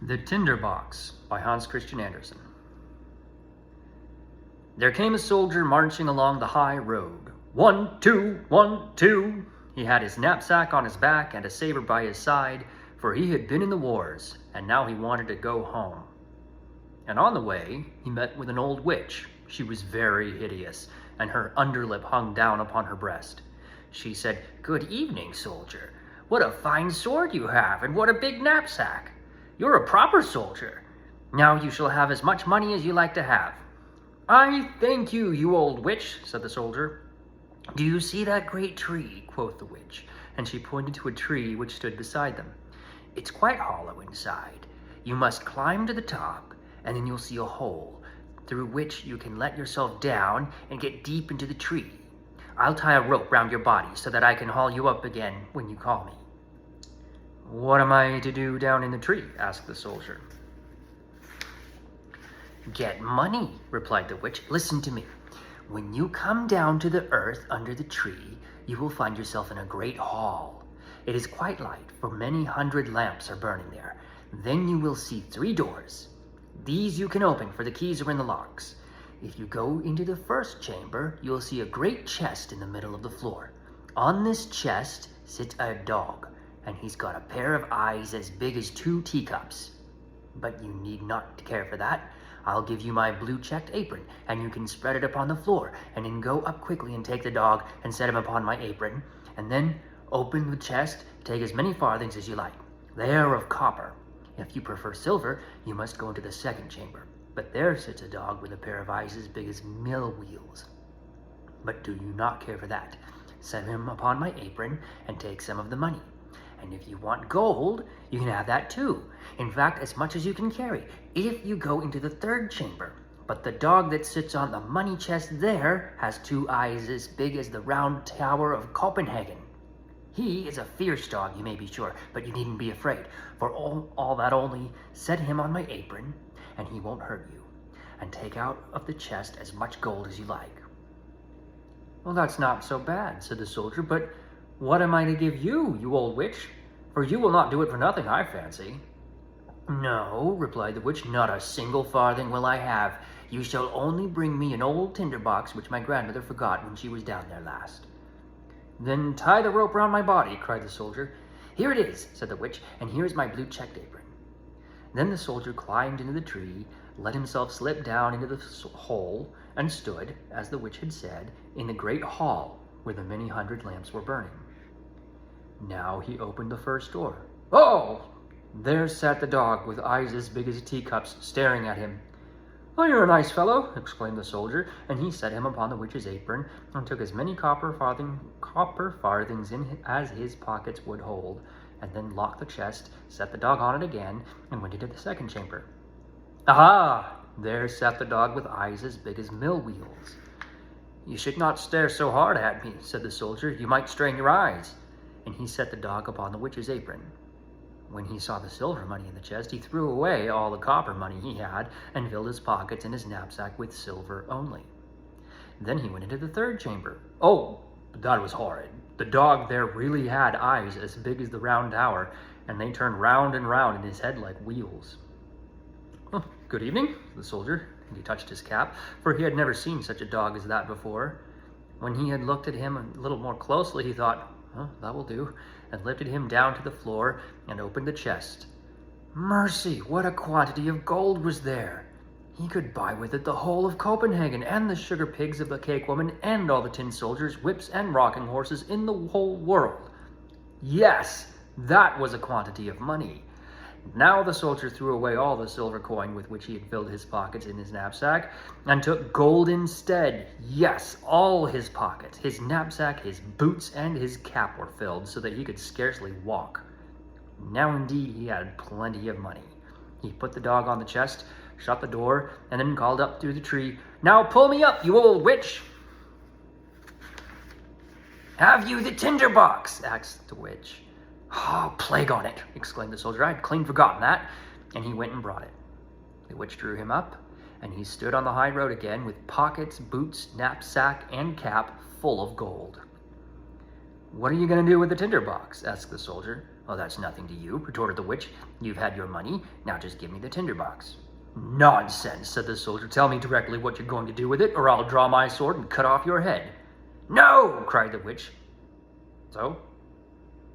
The Tinder Box by Hans Christian Andersen. There came a soldier marching along the high road. 1, 2, 1, 2. He had his knapsack on his back and a saber by his side, for he had been in the wars, and now he wanted to go home. And on the way, he met with an old witch. She was very hideous, and her underlip hung down upon her breast. She said, "Good evening, soldier. What a fine sword you have, and what a big knapsack. You're a proper soldier. Now you shall have as much money as you like to have." "I thank you, you old witch," said the soldier. "Do you see that great tree?" quoth the witch, and she pointed to a tree which stood beside them. "It's quite hollow inside. You must climb to the top, and then you'll see a hole, through which you can let yourself down and get deep into the tree. I'll tie a rope round your body so that I can haul you up again when you call me." "What am I to do down in the tree?" asked the soldier. "Get money," replied the witch. "Listen to me. When you come down to the earth under the tree, you will find yourself in a great hall. It is quite light, for many hundred lamps are burning there. Then you will see 3 doors. These you can open, for the keys are in the locks. If you go into the first chamber, you'll see a great chest in the middle of the floor. On this chest sits a dog, and he's got a pair of eyes as big as 2 teacups. But you need not care for that. I'll give you my blue checked apron, and you can spread it upon the floor, and then go up quickly and take the dog and set him upon my apron, and then open the chest, take as many farthings as you like. They are of copper. If you prefer silver, you must go into the second chamber. But there sits a dog with a pair of eyes as big as mill wheels. But do you not care for that? Set him upon my apron and take some of the money. And if you want gold, you can have that too. In fact, as much as you can carry, if you go into the third chamber. But the dog that sits on the money chest there has 2 eyes as big as the round tower of Copenhagen. He is a fierce dog, you may be sure, but you needn't be afraid, for all that only set him on my apron, and he won't hurt you. And take out of the chest as much gold as you like." "Well, that's not so bad," said the soldier, "but what am I to give you, you old witch? For you will not do it for nothing, I fancy." "No," replied the witch, "not a single farthing will I have. You shall only bring me an old tinder box which my grandmother forgot when she was down there last." "Then tie the rope round my body," cried the soldier. "Here it is," said the witch, "and here is my blue checked apron." Then the soldier climbed into the tree, let himself slip down into the hole, and stood, as the witch had said, in the great hall where the many hundred lamps were burning. Now he opened the first door. Oh! There sat the dog with eyes as big as teacups, staring at him. "Oh, you're a nice fellow," exclaimed the soldier, and he set him upon the witch's apron, and took as many copper farthings in as his pockets would hold, and then locked the chest, set the dog on it again, and went into the second chamber. Aha! There sat the dog with eyes as big as mill wheels. "You should not stare so hard at me," said the soldier. "You might strain your eyes." And he set the dog upon the witch's apron. When he saw the silver money in the chest, he threw away all the copper money he had, and filled his pockets and his knapsack with silver only. Then he went into the third chamber. Oh, that was horrid. The dog there really had eyes as big as the round tower, and they turned round and round in his head like wheels. "Oh, good evening," said the soldier, and he touched his cap, for he had never seen such a dog as that before. When he had looked at him a little more closely, he thought, that will do, and lifted him down to the floor and opened the chest. Mercy, what a quantity of gold was there! He could buy with it the whole of Copenhagen, and the sugar pigs of the cake woman, and all the tin soldiers, whips, and rocking horses in the whole world. Yes, that was a quantity of money. Now the soldier threw away all the silver coin with which he had filled his pockets in his knapsack, and took gold instead. Yes, all his pockets, his knapsack, his boots, and his cap were filled, so that he could scarcely walk. Now indeed he had plenty of money. He put the dog on the chest, shut the door, and then called up through the tree, "Now pull me up, you old witch!" "Have you the tinder box?" asked the witch. "Oh, plague on it," exclaimed the soldier. "I had clean forgotten that." And he went and brought it. The witch drew him up, and he stood on the high road again with pockets, boots, knapsack, and cap full of gold. "What are you going to do with the tinder box?" asked the soldier. "Oh, that's nothing to you," retorted the witch. "You've had your money, now just give me the tinder box." "Nonsense," said the soldier. "Tell me directly what you're going to do with it, or I'll draw my sword and cut off your head." "No!" cried the witch. So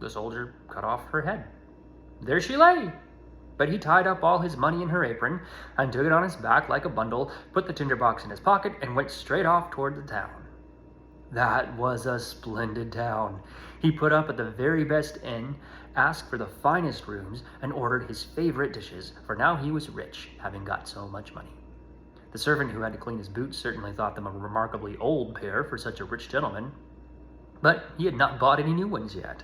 the soldier cut off her head. There she lay. But he tied up all his money in her apron and took it on his back like a bundle, put the tinder box in his pocket, and went straight off toward the town. That was a splendid town. He put up at the very best inn, asked for the finest rooms, and ordered his favorite dishes, for now he was rich, having got so much money. The servant who had to clean his boots certainly thought them a remarkably old pair for such a rich gentleman, but he had not bought any new ones yet.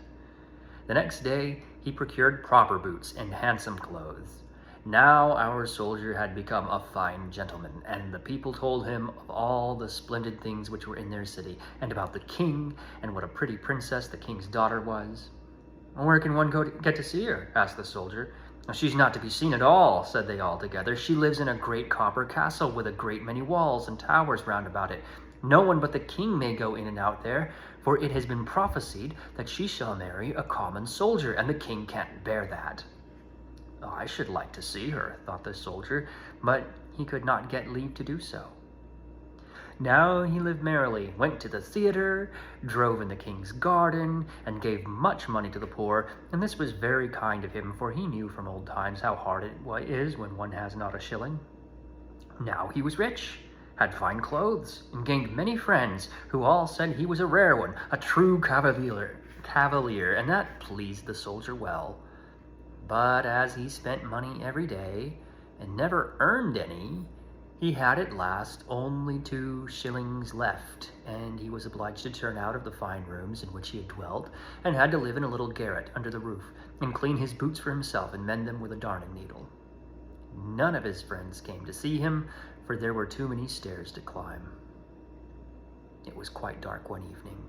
The next day, he procured proper boots and handsome clothes. Now our soldier had become a fine gentleman, and the people told him of all the splendid things which were in their city, and about the king, and what a pretty princess the king's daughter was. "Where can one go to get to see her?" asked the soldier. "She's not to be seen at all," said they all together. "She lives in a great copper castle with a great many walls and towers round about it. No one but the king may go in and out there, for it has been prophesied that she shall marry a common soldier, and the king can't bear that." "I should like to see her," thought the soldier, but he could not get leave to do so. Now he lived merrily, went to the theater, drove in the king's garden, and gave much money to the poor, and this was very kind of him, for he knew from old times how hard it is when one has not a shilling. Now he was rich, had fine clothes, and gained many friends, who all said he was a rare one, a true cavalier, and that pleased the soldier well. But as he spent money every day, and never earned any, he had at last only 2 shillings left, and he was obliged to turn out of the fine rooms in which he had dwelt, and had to live in a little garret under the roof, and clean his boots for himself, and mend them with a darning needle. None of his friends came to see him, for there were too many stairs to climb. It was quite dark one evening,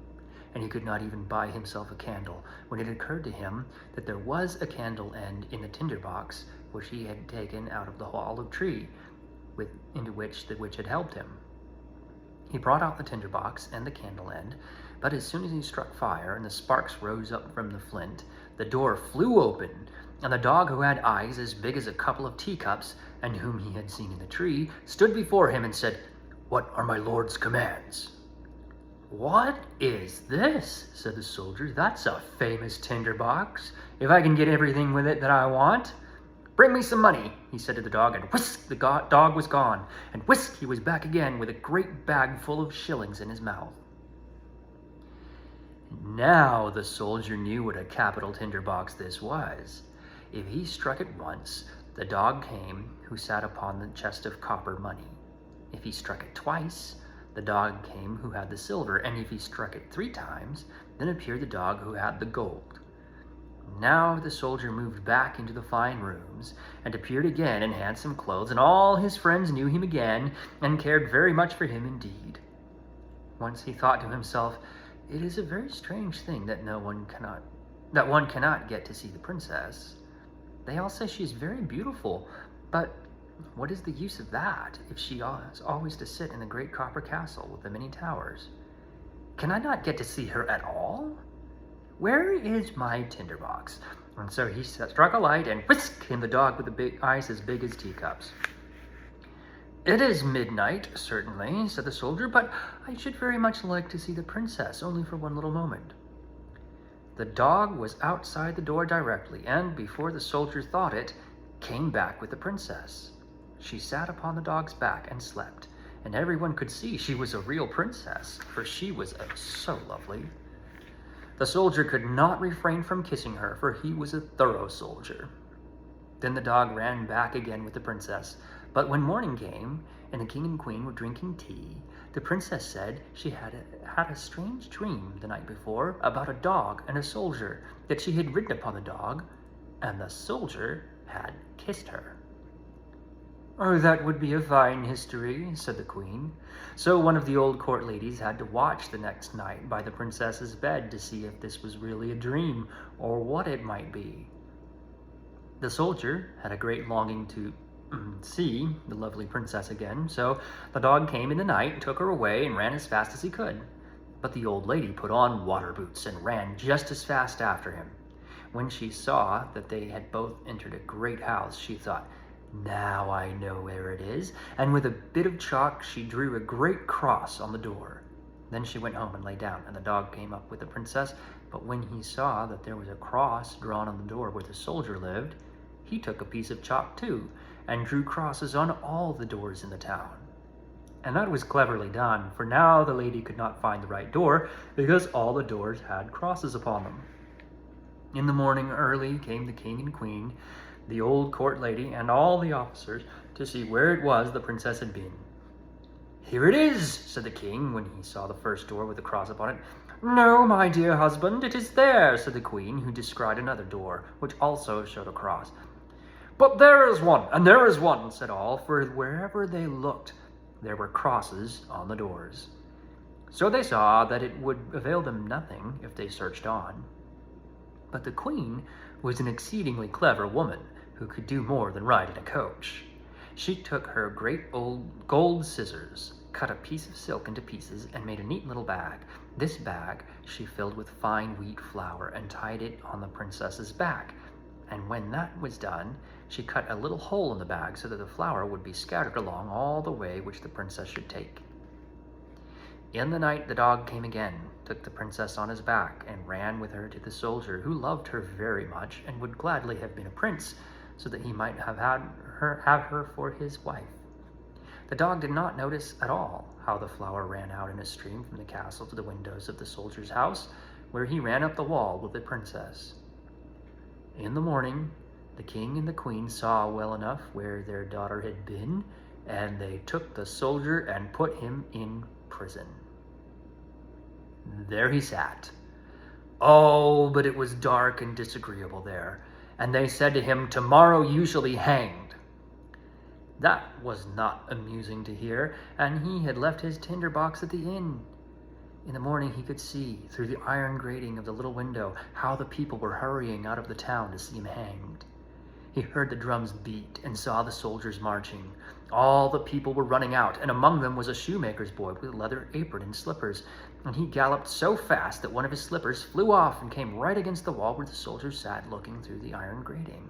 and he could not even buy himself a candle, when it occurred to him that there was a candle end in the tinder box which he had taken out of the olive tree, into which the witch had helped him. He brought out the tinder box and the candle end, but as soon as he struck fire and the sparks rose up from the flint, the door flew open, and the dog, who had eyes as big as a couple of teacups, and whom he had seen in the tree, stood before him and said, "What are my lord's commands?" "What is this?" said the soldier. "That's a famous tinder box, if I can get everything with it that I want." "Bring me some money," he said to the dog, and whisk, the dog was gone, and whisk, he was back again with a great bag full of shillings in his mouth. Now the soldier knew what a capital tinder box this was. If he struck it once, the dog came who sat upon the chest of copper money. If he struck it twice, the dog came who had the silver, and if he struck it 3 times, then appeared the dog who had the gold. Now the soldier moved back into the fine rooms, and appeared again in handsome clothes, and all his friends knew him again, and cared very much for him indeed. Once he thought to himself, "It is a very strange thing that one cannot get to see the princess. They all say she is very beautiful, but what is the use of that, if she is always to sit in the great copper castle with the many towers? Can I not get to see her at all? Where is my tinder box?" And so he struck a light, and whisk came the dog with the big eyes as big as teacups. "It is midnight, certainly," said the soldier, "but I should very much like to see the princess, only for one little moment." The dog was outside the door directly, and before the soldier thought it, came back with the princess. She sat upon the dog's back and slept, and everyone could see she was a real princess, for she was so lovely. The soldier could not refrain from kissing her, for he was a thorough soldier. Then the dog ran back again with the princess. But when morning came, and the king and queen were drinking tea, the princess said she had had a strange dream the night before about a dog and a soldier, that she had ridden upon the dog, and the soldier had kissed her. "Oh, that would be a fine history," said the queen. So one of the old court ladies had to watch the next night by the princess's bed to see if this was really a dream, or what it might be. The soldier had a great longing to see the lovely princess again, so the dog came in the night, took her away, and ran as fast as he could. But the old lady put on water boots and ran just as fast after him. When she saw that they had both entered a great house, she thought, "Now I know where it is." And with a bit of chalk, she drew a great cross on the door. Then she went home and lay down, and the dog came up with the princess. But when he saw that there was a cross drawn on the door where the soldier lived, he took a piece of chalk too, and drew crosses on all the doors in the town. And that was cleverly done, for now the lady could not find the right door, because all the doors had crosses upon them. In the morning early came the king and queen, the old court lady, and all the officers, to see where it was the princess had been. "Here it is," said the king, when he saw the first door with a cross upon it. "No, my dear husband, it is there," said the queen, who descried another door, which also showed a cross. "But there is one, and there is one," said all, for wherever they looked, there were crosses on the doors. So they saw that it would avail them nothing if they searched on. But the queen was an exceedingly clever woman, who could do more than ride in a coach. She took her great old gold scissors, cut a piece of silk into pieces, and made a neat little bag. This bag she filled with fine wheat flour and tied it on the princess's back. And when that was done, she cut a little hole in the bag so that the flour would be scattered along all the way which the princess should take. In the night the dog came again, took the princess on his back, and ran with her to the soldier, who loved her very much and would gladly have been a prince, so that he might have her for his wife. The dog did not notice at all how the flour ran out in a stream from the castle to the windows of the soldier's house, where he ran up the wall with the princess. In the morning, the king and the queen saw well enough where their daughter had been, and they took the soldier and put him in prison. There he sat. Oh, but it was dark and disagreeable there, and they said to him, "Tomorrow you shall be hanged." That was not amusing to hear, and he had left his tinder box at the inn. In the morning he could see, through the iron grating of the little window, how the people were hurrying out of the town to see him hanged. He heard the drums beat and saw the soldiers marching. All the people were running out, and among them was a shoemaker's boy with a leather apron and slippers, and he galloped so fast that one of his slippers flew off and came right against the wall where the soldier sat looking through the iron grating.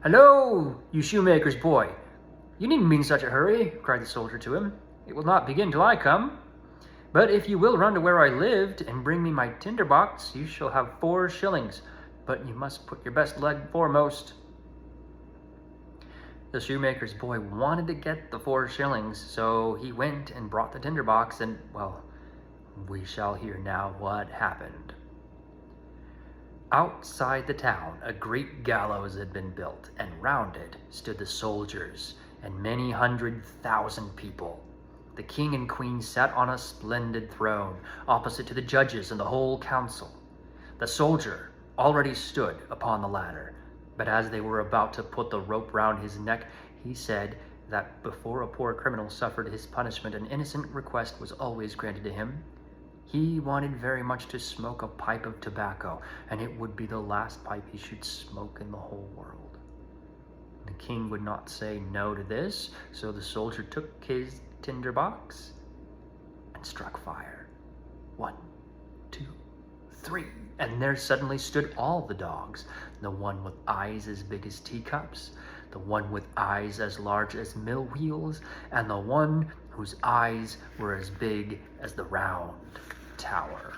"Hello, you shoemaker's boy! You needn't be in such a hurry," cried the soldier to him. "It will not begin till I come. But if you will run to where I lived and bring me my tinder box, you shall have 4 shillings, but you must put your best leg foremost." The shoemaker's boy wanted to get the 4 shillings, so he went and brought the tinder box, and, well, we shall hear now what happened. Outside the town, a great gallows had been built, and round it stood the soldiers and many 100,000 people. The king and queen sat on a splendid throne, opposite to the judges and the whole council. The soldier already stood upon the ladder, but as they were about to put the rope round his neck, he said that before a poor criminal suffered his punishment, an innocent request was always granted to him. He wanted very much to smoke a pipe of tobacco, and it would be the last pipe he should smoke in the whole world. The king would not say no to this, so the soldier took his tinder box and struck fire. 1, 2, 3, and there suddenly stood all the dogs, the one with eyes as big as teacups, the one with eyes as large as mill wheels, and the one whose eyes were as big as the round tower.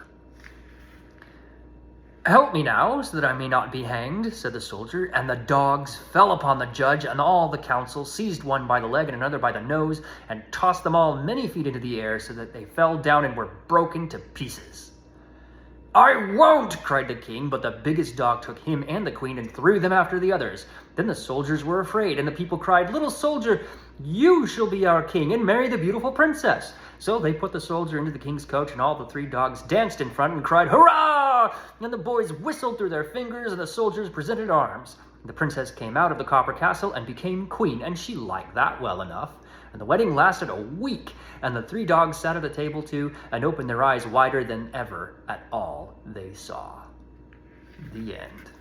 "Help me now, so that I may not be hanged," said the soldier, and the dogs fell upon the judge and all the council, seized one by the leg and another by the nose, and tossed them all many feet into the air, so that they fell down and were broken to pieces. "I won't!" cried the king, but the biggest dog took him and the queen and threw them after the others. Then the soldiers were afraid, and the people cried, "Little soldier, you shall be our king and marry the beautiful princess." So they put the soldier into the king's coach, and all the 3 dogs danced in front and cried, "Hurrah!" And the boys whistled through their fingers, and the soldiers presented arms. The princess came out of the copper castle and became queen, and she liked that well enough. And the wedding lasted a week, and the 3 dogs sat at the table too, and opened their eyes wider than ever at all they saw. The end.